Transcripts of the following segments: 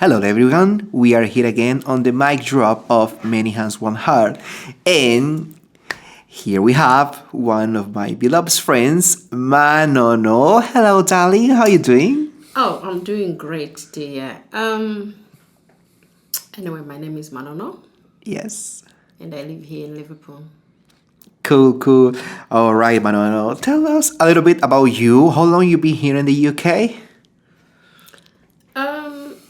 Hello everyone, we are here again on the mic drop of Many Hands One Heart, and here we have one of my beloved friends, Manono. Hello darling, how are you doing? Oh, I'm doing great, dear. Anyway, my name is Manono, Yes. and I live here in Liverpool. Cool. Alright Manono, tell us a little bit about you. How long you been here in the UK?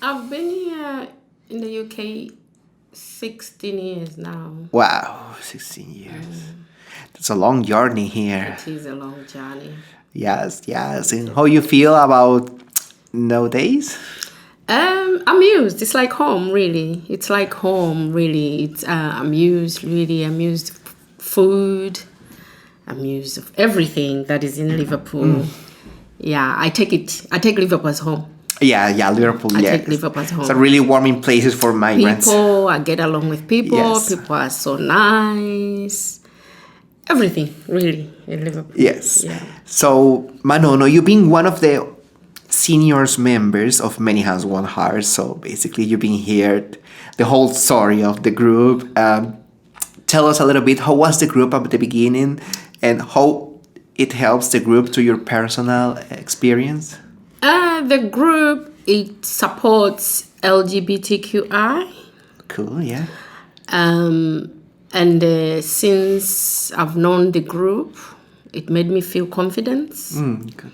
I've been here in the UK 16 years now. Wow, 16 years. That's a long journey here. It is a long journey. Yes. And how you feel about nowadays? I'm used. It's like home, really. It's like home, really. I'm used, really. I'm used of food. I'm used of everything that is in Liverpool. Yeah, I take Liverpool as home. Yeah, Liverpool. I Yeah, take Liverpool as home. it's a really warming places for migrants. People, I get along with people. Yes. People are so nice. Everything, really, in Liverpool. Yes. Yeah. So, Manono, you've been one of the seniors members of Many Hands One Heart. So basically, you've been here the whole story of the group. Tell us a little bit, how was the group at the beginning and how it helps the group to your personal experience? The group, it supports LGBTQI. Cool, yeah. And since I've known the group, it made me feel confidence. Good.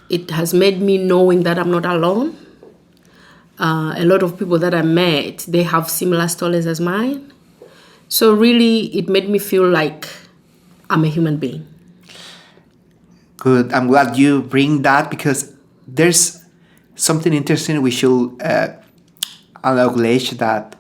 It has made me knowing that I'm not alone. A lot of people that I met, they have similar stories as mine. So really, it made me feel like I'm a human being. Good. I'm glad you bring that because there's something interesting we should acknowledge that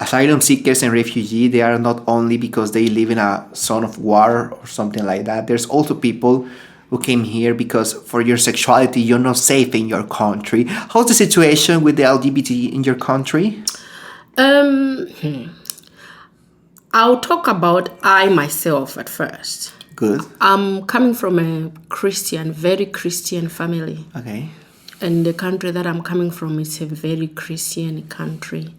asylum seekers and refugees, they are not only because they live in a zone of war or something like that. There's also people who came here because for your sexuality, you're not safe in your country. How's the situation with the LGBT in your country? I'll talk about I myself at first. Good. I'm coming from a very Christian family. Okay. And the country that I'm coming from is a very Christian country.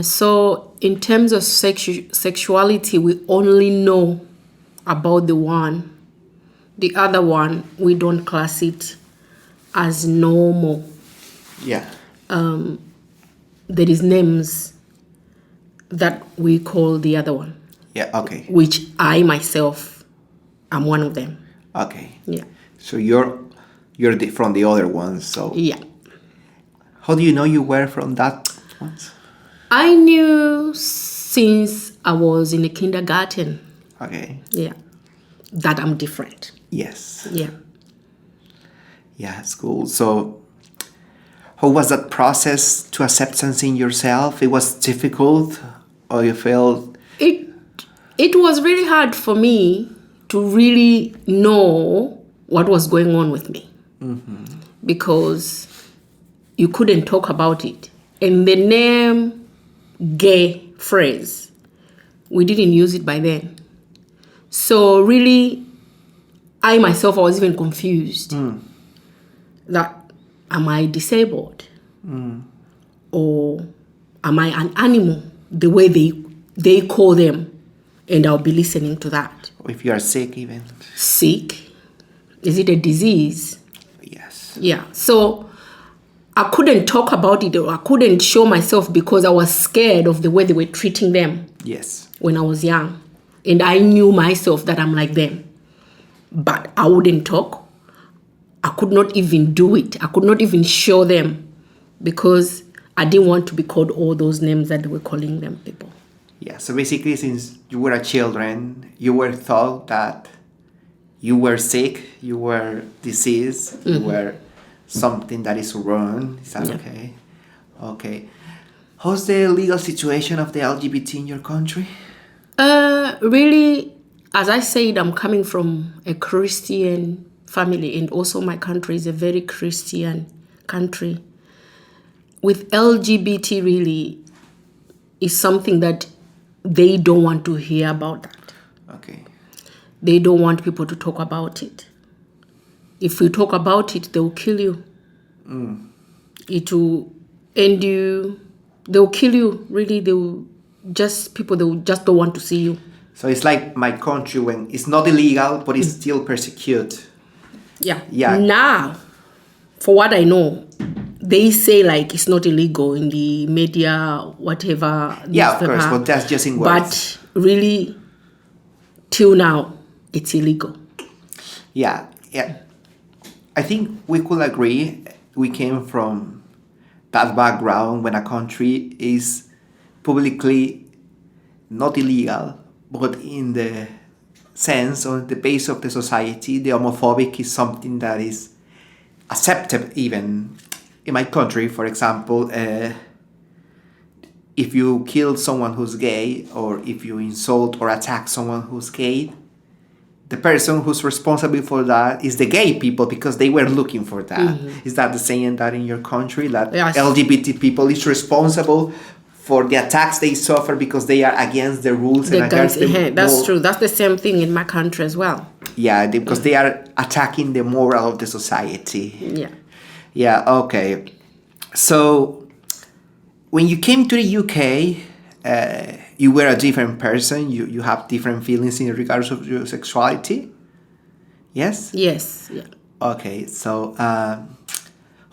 So in terms of sexuality, we only know about the one. The other one, we don't class it as normal. Yeah. There is names that we call the other one. Yeah, okay. Which I myself am one of them. Okay. Yeah. So you're from the other ones, so... Yeah. How do you know you were from that ones? I knew since I was in the kindergarten. Okay. Yeah. That I'm different. Yes. Yeah. Yeah, it's cool. So how was that process to acceptance in yourself? It was difficult or you felt... It was really hard for me to really know what was going on with me. Mm-hmm. Because you couldn't talk about it. And the name gay phrase, we didn't use it by then. So really, I myself, I was even confused. That, am I disabled? Or am I an animal? The way they call them. And I'll be listening to that. Or if you are sick even. Sick? Is it a disease? Yes. Yeah. So I couldn't talk about it or I couldn't show myself because I was scared of the way they were treating them. Yes. When I was young. And I knew myself that I'm like them. But I wouldn't talk. I could not even do it. I could not even show them because I didn't want to be called all those names that they were calling them people. Yeah, so basically since you were a children, you were thought that you were sick, you were diseased, you were something that is wrong. Is that okay? Okay. How's the legal situation of the LGBT in your country? Really, as I said, I'm coming from a Christian family and also my country is a very Christian country. With LGBT really is something that they don't want to hear about that. Okay. They don't want people to talk about it. If we talk about it, they will kill you. It will and they'll kill you. Really, they will just don't want to see you. So it's like my country when it's not illegal, but it's still persecute. Yeah. Yeah. Now, for what I know, they say like it's not illegal in the media, whatever. Yeah, of course, newspaper. but that's just in words. But really, till now, it's illegal. Yeah. I think we could agree we came from that background when a country is publicly not illegal, but in the sense or the base of the society, the homophobic is something that is accepted even in my country. For example, if you kill someone who's gay, or if you insult or attack someone who's gay, the person who's responsible for that is the gay people because they were looking for that. Is that the same that in your country, that Yes. LGBT people is responsible for the attacks they suffer because they are against the rules and against the That's true. That's the same thing in my country as well. Yeah, because they are attacking the moral of the society. Yeah. Yeah, okay. So, when you came to the UK, you were a different person. You have different feelings in regards of your sexuality. Yes? Yes. Yeah. Okay, so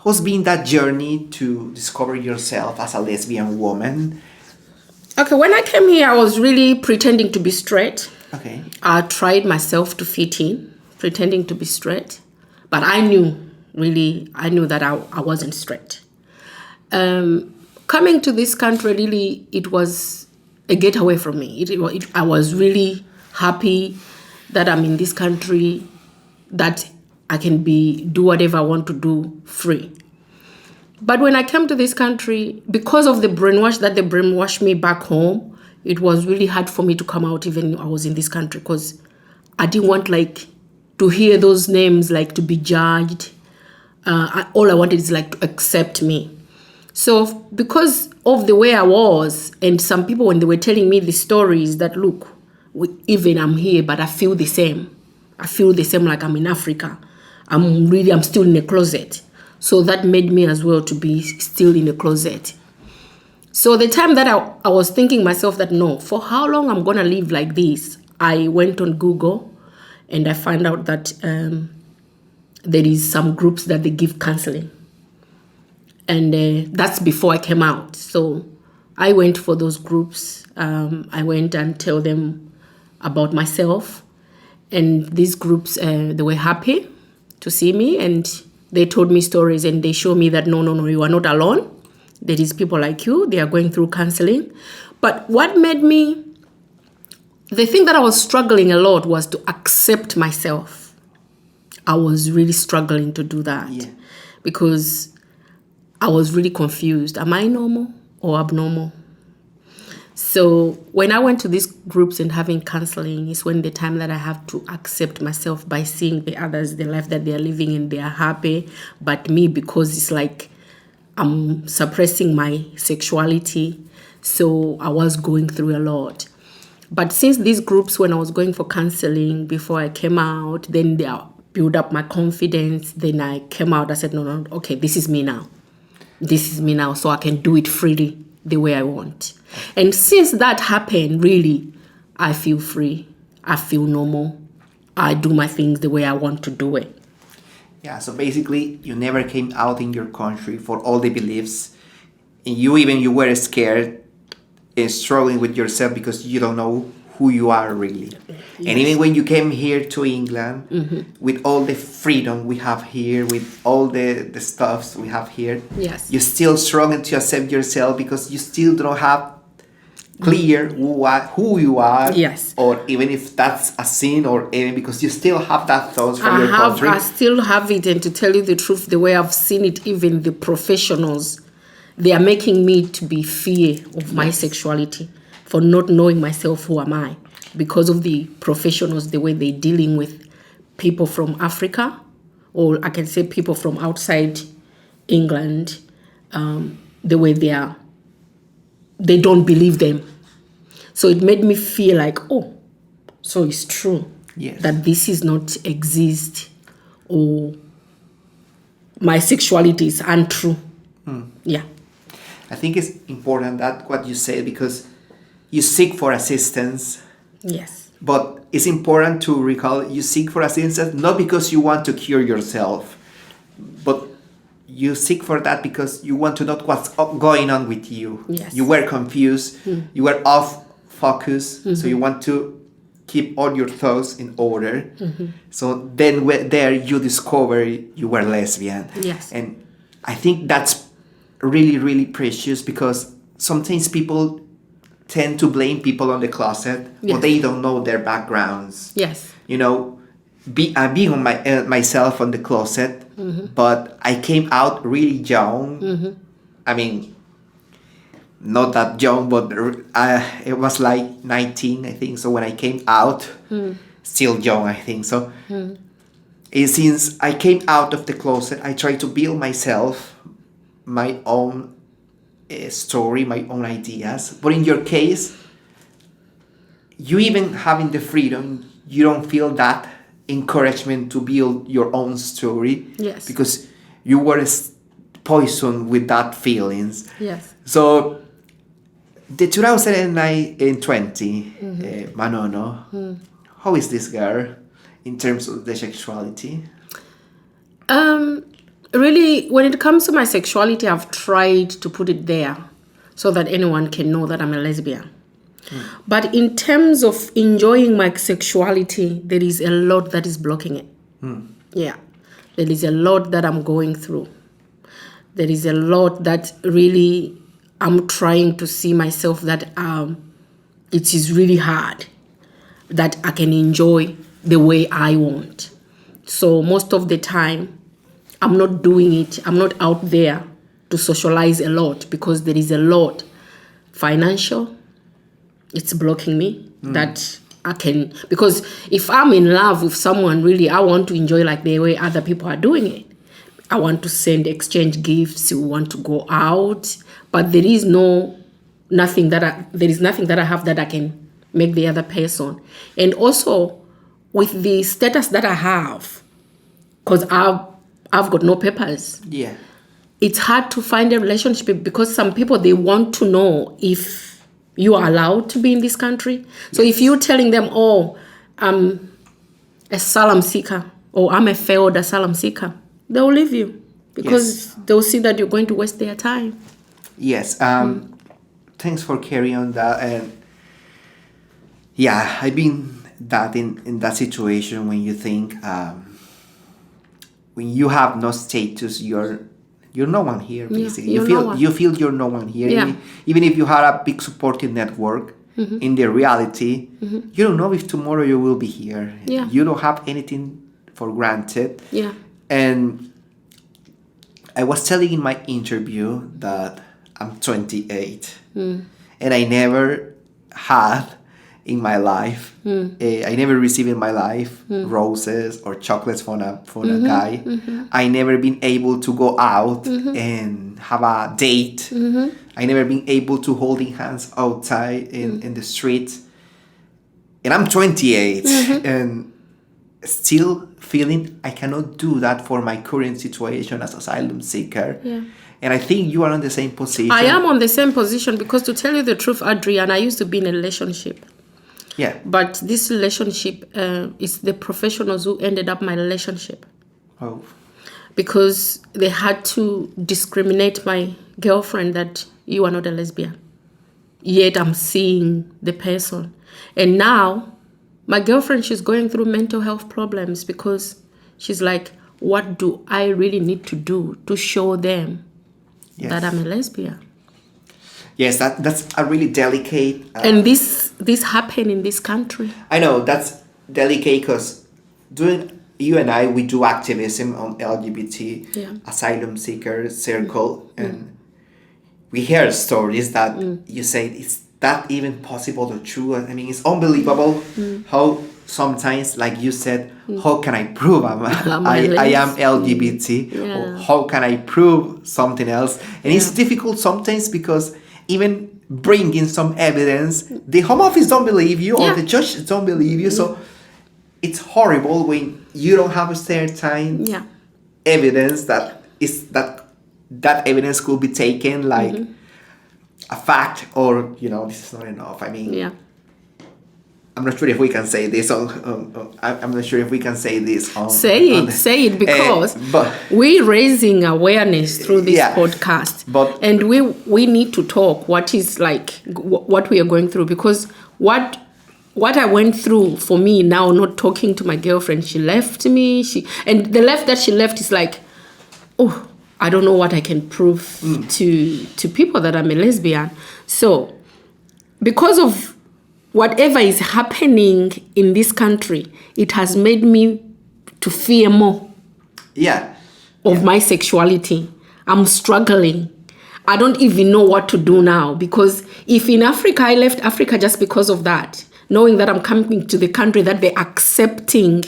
how's been that journey to discover yourself as a lesbian woman? Okay, when I came here, I was really pretending to be straight. Okay. I tried myself to fit in, pretending to be straight. But I knew that I wasn't straight. Coming to this country, really, it was a getaway from me. I was really happy that I'm in this country, that I can do whatever I want to do free. But when I came to this country, because of the brainwash that they brainwashed me back home, it was really hard for me to come out even when I was in this country, because I didn't want to hear those names, to be judged. All I wanted is to accept me. So because of the way I was, and some people when they were telling me the stories that, look, even I'm here, but I feel the same. I feel the same like I'm in Africa. I'm still in a closet. So that made me as well to be still in a closet. So the time that I was thinking myself that, no, for how long I'm going to live like this, I went on Google and I found out that there is some groups that they give counseling. And that's before I came out. So I went for those groups. I went and tell them about myself. And these groups, they were happy to see me. And they told me stories and they showed me that, no, you are not alone. There is people like you. They are going through counseling. But what made me... The thing that I was struggling a lot was to accept myself. I was really struggling to do that. Yeah. Because I was really confused. Am I normal or abnormal? So when I went to these groups and having counseling is when the time that I have to accept myself by seeing the others, the life that they are living and they are happy. But me, because it's I'm suppressing my sexuality. So I was going through a lot. But since these groups, when I was going for counseling before I came out, then they built up my confidence. Then I came out, I said, no, okay, this is me now. This is me now, so I can do it freely the way I want. And since that happened, really, I feel free. I feel normal. I do my things the way I want to do it. Yeah, so basically, you never came out in your country for all the beliefs. And you were scared and struggling with yourself because you don't know who you are really. Yes. And even when you came here to England, with all the freedom we have here, with all the stuffs we have here, yes, you're still struggling to accept yourself because you still don't have clear who you are. Yes. Or even if that's a sin, or even because you still have that thoughts from your country. I still have it, and to tell you the truth, the way I've seen it, even the professionals, they are making me to be fear of my sexuality, for not knowing myself, who am I, because of the professionals, the way they're dealing with people from Africa, or I can say people from outside England, the way they don't believe them. So it made me feel like, oh, so it's true that this is not exist, or my sexuality is untrue. Yeah. I think it's important that what you say, because you seek for assistance, Yes. but it's important to recall you seek for assistance not because you want to cure yourself, but you seek for that because you want to know what's going on with you. Yes. You were confused, you were off focus, so you want to keep all your thoughts in order. So then there you discover you were lesbian. Yes. And I think that's really, really precious, because sometimes people tend to blame people on the closet, Yes. but they don't know their backgrounds. Yes. You know, being on myself on the closet, but I came out really young. I mean, not that young, but it was like 19, I think. So when I came out, still young, I think. So since I came out of the closet, I tried to build myself my own story, my own ideas. But in your case, you even having the freedom, you don't feel that encouragement to build your own story. Yes. Because you were poisoned with that feelings. Yes. So the 2020 Manono, how is this girl in terms of the sexuality? Really, when it comes to my sexuality, I've tried to put it there so that anyone can know that I'm a lesbian. But in terms of enjoying my sexuality, there is a lot that is blocking it. Yeah. There is a lot that I'm going through. There is a lot that really I'm trying to see myself that it is really hard that I can enjoy the way I want. So most of the time, I'm not doing it. I'm not out there to socialize a lot because there is a lot. Financial, it's blocking me that I can, because if I'm in love with someone, really, I want to enjoy like the way other people are doing it. I want to exchange gifts, we want to go out, but there is nothing that I have that I can make the other person. And also with the status that I have, because I've got no papers. Yeah. It's hard to find a relationship because some people, they want to know if you are allowed to be in this country. So if you're telling them, oh, I'm a asylum seeker or I'm a failed asylum seeker, they'll leave you because they'll see that you're going to waste their time. Yes. Thanks for carrying on that. And yeah, I've been in that situation when you think when you have no status, you're no one here. Basically, you feel you're no one here. Yeah. Even if you had a big supporting network, in the reality, you don't know if tomorrow you will be here. Yeah. You don't have anything for granted. Yeah. And I was telling in my interview that I'm 28, and I never had in my life, I never received in my life roses or chocolates from a guy. I never been able to go out and have a date. I never been able to holding hands outside in the street. And I'm 28 and still feeling I cannot do that for my current situation as asylum seeker. Yeah. And I think you are in the same position. I am on the same position because, to tell you the truth, Adrian, I used to be in a relationship. Yeah. But this relationship is the professionals who ended up my relationship. Oh. Because they had to discriminate my girlfriend that you are not a lesbian. Yet I'm seeing the person. And now my girlfriend, she's going through mental health problems because she's like, what do I really need to do to show them that I'm a lesbian? Yes, that's a really delicate... and this happened in this country. I know, that's delicate because you and I, we do activism on LGBT asylum seeker circle, and we hear stories that you say, is that even possible or true? I mean, it's unbelievable how sometimes, like you said, how can I prove I am LGBT? Or how can I prove something else? And it's difficult sometimes because even bringing some evidence, the Home Office don't believe you or the judge don't believe you. So it's horrible when you don't have a certain evidence that evidence could be taken like a fact, or this is not enough. I mean, Yeah. I'm not sure if we can say this I'm not sure if we can say this on Say it because but we're raising awareness through this Yeah. podcast, But- and we need to talk what is like what we are going through, because what I went through, for me now, not talking to my girlfriend, she left me, and the left that she left is like, oh, I don't know what I can prove to people that I'm a lesbian. So because of whatever is happening in this country, it has made me to fear more of my sexuality. I'm struggling. I don't even know what to do now, because if in Africa, I left Africa just because of that, knowing that I'm coming to the country that they're accepting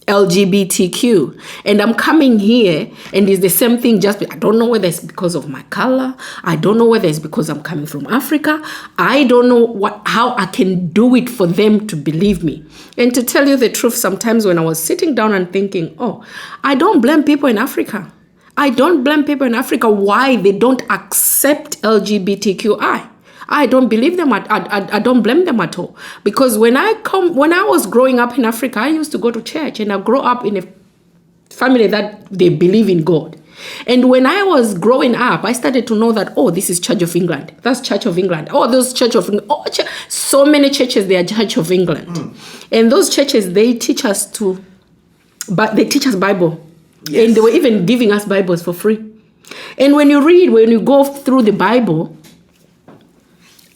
LGBTQ, and I'm coming here and it's the same thing. I don't know whether it's because of my color. I don't know whether it's because I'm coming from Africa. I don't know how I can do it for them to believe me. And to tell you the truth, sometimes when I was sitting down and thinking, I don't blame people in Africa. I don't blame people in Africa why they don't accept LGBTQI. I don't believe them. I don't blame them at all. Because when I was growing up in Africa, I used to go to church, and I grew up in a family that they believe in God. And when I was growing up, I started to know that, this is Church of England. That's Church of England. Those Church of England. So many churches, they are Church of England. And those churches, they teach us they teach us Bible. Yes. And they were even giving us Bibles for free. And when you go through the Bible,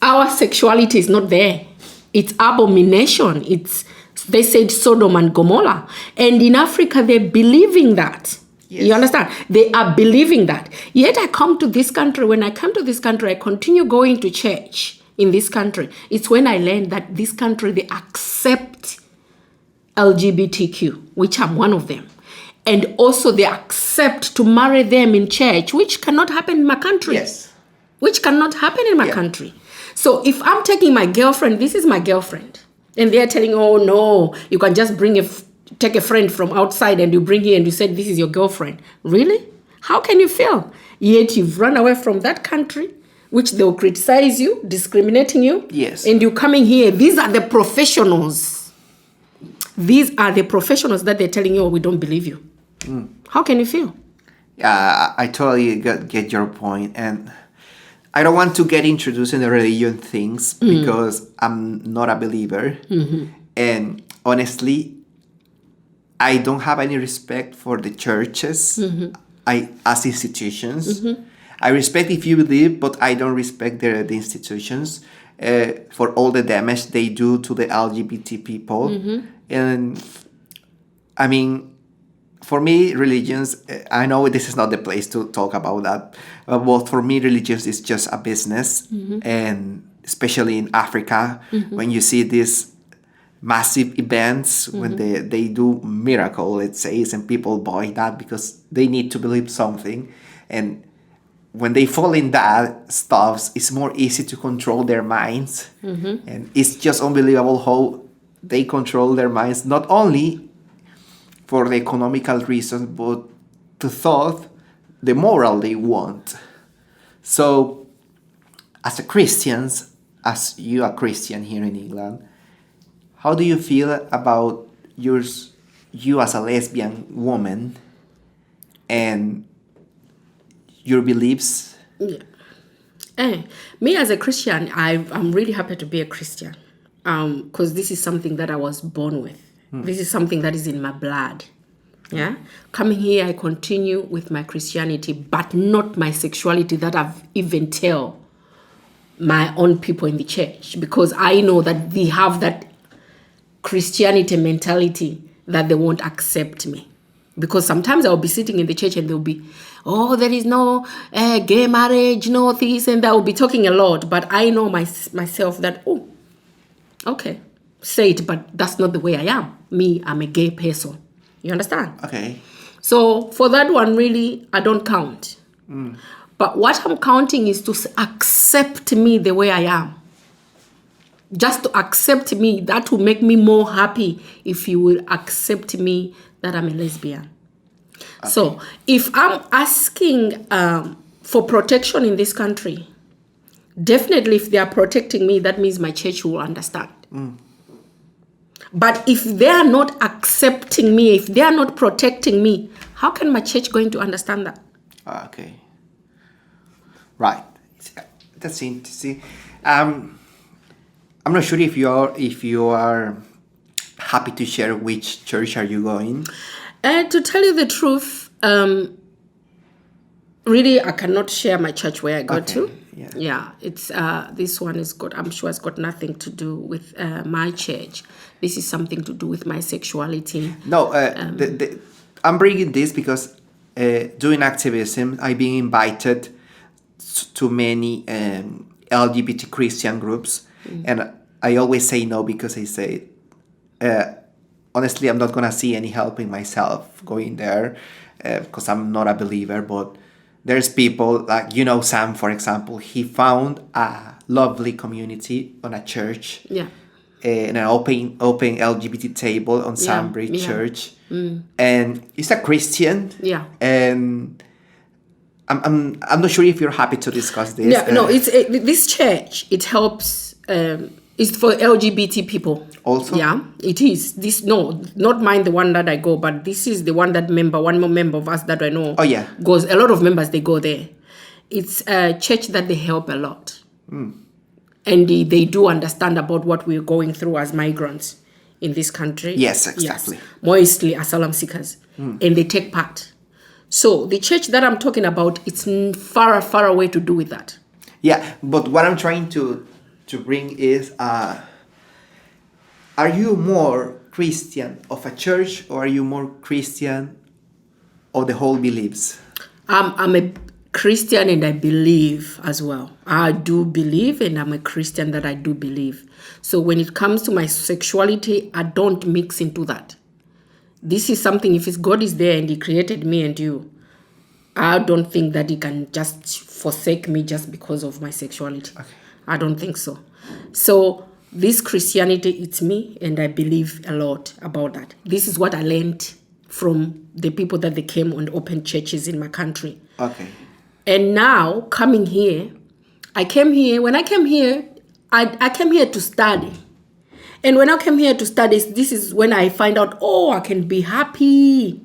our sexuality is not there. It's abomination. They said Sodom and Gomorrah. And in Africa, they're believing that. Yes. You understand? They are believing that. Yet I come to this country. When I come to this country, I continue going to church in this country. It's when I learned that this country, they accept LGBTQ, which I'm one of them. And also they accept to marry them in church, which cannot happen in my country. Yes. Which cannot happen in my country. So if I'm taking my girlfriend, this is my girlfriend, and they're telling, no, you can just take a friend from outside and you bring here and you said this is your girlfriend. Really? How can you feel? Yet you've run away from that country, which they'll criticize you, discriminating you. Yes. And you're coming here. These are the professionals. These are the professionals that they're telling you, we don't believe you. How can you feel? Yeah, I totally get your point. And I don't want to get introduced in the religion things because I'm not a believer. And honestly, I don't have any respect for the churches as institutions. I respect if you believe, but I don't respect the institutions for all the damage they do to the LGBT people. And I mean, for me, religions, I know this is not the place to talk about that, but for me, religions is just a business. And especially in Africa, when you see these massive events, when they do miracle, let's say, and people buy that because they need to believe something. And when they fall in that stuff, it's more easy to control their minds. And it's just unbelievable how they control their minds, not only for the economical reasons, but to thought the moral they want. So, as you are Christian here in England, how do you feel about you as a lesbian woman and your beliefs? Me as a Christian, I'm really happy to be a Christian, because this is something that I was born with. This is something that is in my blood. Yeah, coming here, I continue with my Christianity, but not my sexuality that I've even tell my own people in the church, because I know that they have that Christianity mentality that they won't accept me. Because sometimes I'll be sitting in the church and they'll be, there is no gay marriage, no this and that. I'll be talking a lot, but I know myself that, okay, say it, but that's not the way I am. Me, I'm a gay person. You understand? Okay. So for that one, really, I don't count. But what I'm counting is to accept me the way I am. Just to accept me, that will make me more happy if you will accept me that I'm a lesbian. Okay. So if I'm asking for protection in this country, Definitely, if they are protecting me, that means my church will understand. But if they are not accepting me, if they are not protecting me, how can my church going to understand that? Okay. Right. That's interesting. I'm not sure if you are happy to share which church are you going. To tell you the truth, really, I cannot share my church where I go to. Yeah, it's this one is got. I'm sure it's got nothing to do with my church. This is something to do with my sexuality. No, I'm bringing this because doing activism, I've been invited to many LGBT Christian groups, and I always say no because I say, honestly, I'm not gonna see any help in myself going there because I'm not a believer. But there's people like Sam, for example. He found a lovely community on a church. Yeah. In an open LGBT table on Sandbridge Church, and he's a Christian. Yeah. And I'm not sure if you're happy to discuss this. Yeah, no, it's this church. It helps. It's for LGBT people. Also. Yeah, it is. This not mine. The one that I go, but this is the one that one more member of us that I know. Oh yeah. Goes a lot of members. They go there. It's a church that they help a lot. And they do understand about what we're going through as migrants in this country. Yes, exactly. Yes, mostly asylum seekers. And they take part. So the church that I'm talking about, it's far, far away to do with that. Yeah, but what I'm trying to bring is, are you more Christian of a church, or are you more Christian of the whole beliefs? I'm a Christian and I believe as well. I do believe, and I'm a Christian that I do believe. So when it comes to my sexuality, I don't mix into that. This is something, if God is there and he created me and you, I don't think that he can just forsake me just because of my sexuality. Okay. I don't think so. So this Christianity, it's me, and I believe a lot about that. This is what I learned from the people that they came and opened churches in my country. Okay. And now, coming here, when I came here, I came here to study. And when I came here to study, this is when I find out, I can be happy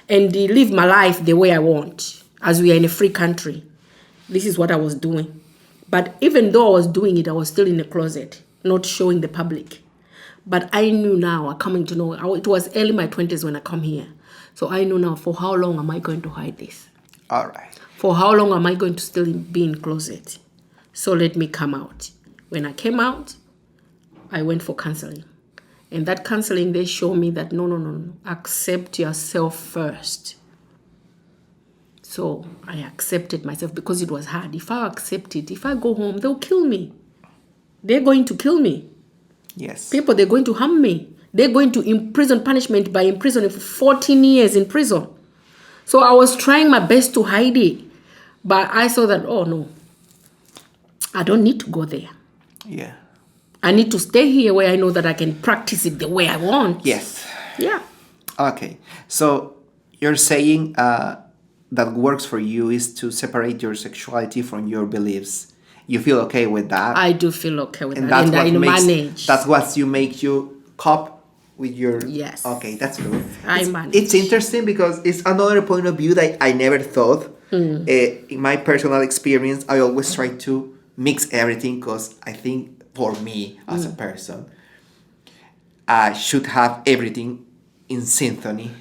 and live my life the way I want, as we are in a free country. This is what I was doing. But even though I was doing it, I was still in the closet, not showing the public. But I knew now, I'm coming to know, it was early my 20s when I come here. So I know now, for how long am I going to hide this? All right. For how long am I going to still be in closet? So let me come out. When I came out, I went for counseling. And that counseling, they show me that no. Accept yourself first. So I accepted myself because it was hard. If I accept it, if I go home, they'll kill me. They're going to kill me. Yes. People, they're going to harm me. They're going to imprison punishment by imprisoning for 14 years in prison. So I was trying my best to hide it. But I saw that, no, I don't need to go there. Yeah. I need to stay here where I know that I can practice it the way I want. Yes. Yeah. Okay. So you're saying that works for you is to separate your sexuality from your beliefs. You feel okay with that? I do feel okay with and that. That's And what I manage. That's what make you cope with your... Yes. Okay, that's good. I manage. It's interesting because it's another point of view that I never thought. In my personal experience, I always try to mix everything because I think for me as a person, I should have everything in symphony.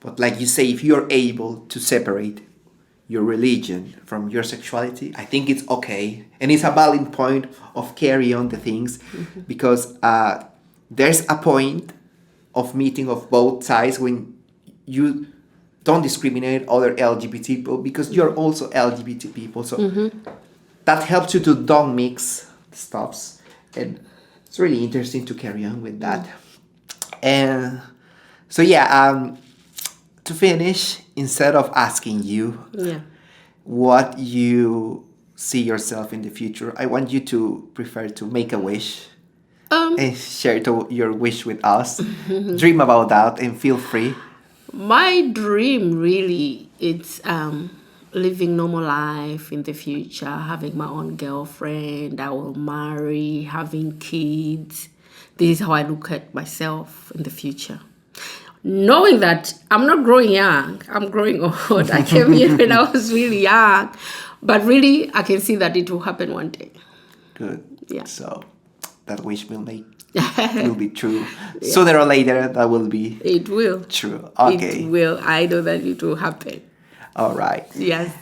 But like you say, if you're able to separate your religion from your sexuality, I think it's okay. And it's a valid point of carry on the things because there's a point of meeting of both sides when you don't discriminate other LGBT people because you're also LGBT people. So that helps you to don't mix stuffs. And it's really interesting to carry on with that. And so to finish, instead of asking you what you see yourself in the future, I want you to prefer to make a wish and share your wish with us. Dream about that and feel free. My dream really, it's living normal life in the future, having my own girlfriend, I will marry, having kids. This is how I look at myself in the future. Knowing that I'm not growing young, I'm growing old. I came here when I was really young. But really, I can see that it will happen one day. Good. Yeah. So that wish will be true. Sooner or later, that will be It will. true. Okay. It will. I know that it will happen. All right. Yes.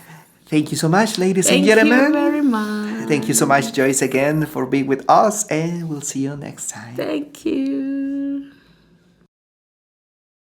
Thank you so much, ladies and Thank gentlemen. you very much. Thank you so much, Joyce, again for being with us, and we'll see you next time. Thank you.